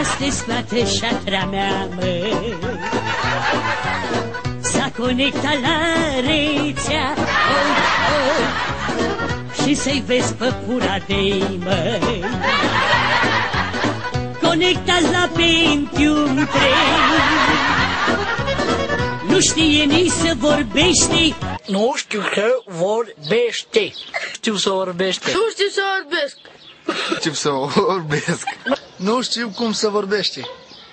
astăzi toată șatra mea, măi, s-a conectat la rețea, și să-i vezi pe pura de-i, măi, conectați la Pentium 3. Nu știe nici să vorbește. Nu știu să vorbește. Știu să vorbește. Nu știu să vorbesc. Știu să vorbesc. Nu știu cum să vorbește.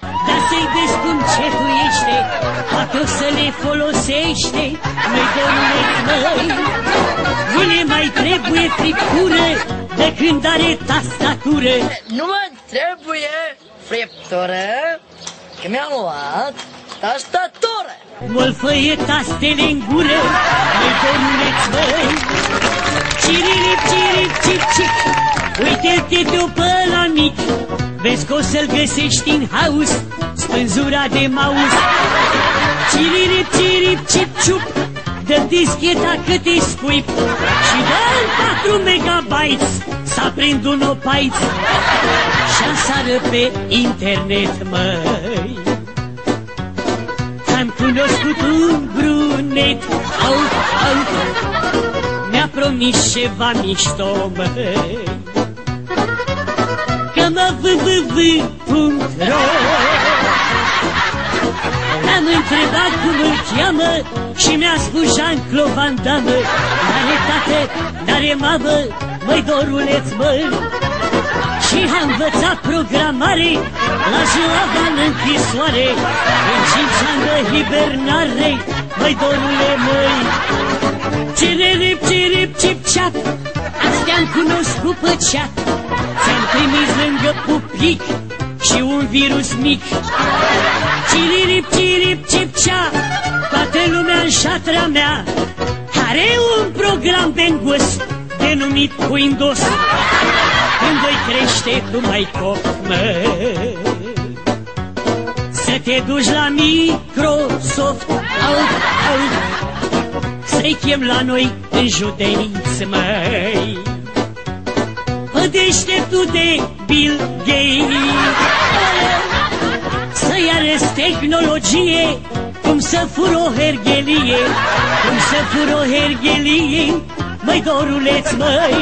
Dar să-i vezi cum cetuiește, poate o să le folosește. Măi, domnule, măi, nu le mai trebuie friptură de când are tastatură. Nu mă trebuie friptură, că mi-am luat tastatură. Molfăie tastele în gură, măi, domnule-ți, măi, cirilip, cirip, cip, cip. Uite-te-o pe ăla mic, vezi că o să-l găsești în haus, spânzura de mouse. Cirilip, cirip, cip, ciup, dă discheta că te scuip și dă-l 4 megabytes să aprind un opaiț și asară pe internet, măi. Am cunoscut un brunet, mi-a promis ceva mișto, măi, că mă www.ro. L-am întrebat cum îl cheamă și mi-a spus Jean-Claude Van Damme. N-are tată, n-are mamă, măi, doruleț, măi. Și am învățat programare la Java în închisoare, în 5 ani de hibernare, măi, dorule, măi. Cirip, cirip, cip-ceap, astea-am cunoscut pe chat. Ți-am trimis lângă pupic și un virus mic. Cirip, cirip, cip-ceap, toată lumea în șatra mea are un program pe îngust denumit Windows. Când voi crește tu mai cop, măi, să te duci la Microsoft, să-i chem la noi în județ, măi, pe deșteptul de Bill Gates, să-i arăți tehnologie, cum să fură o herghelie, cum să fură o herghelie, măi, doruleț, măi,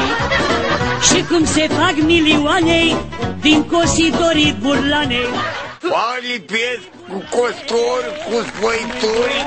și cum se fac milioane din cositorii burlane. Lipesc cu costuri, cu spăituri.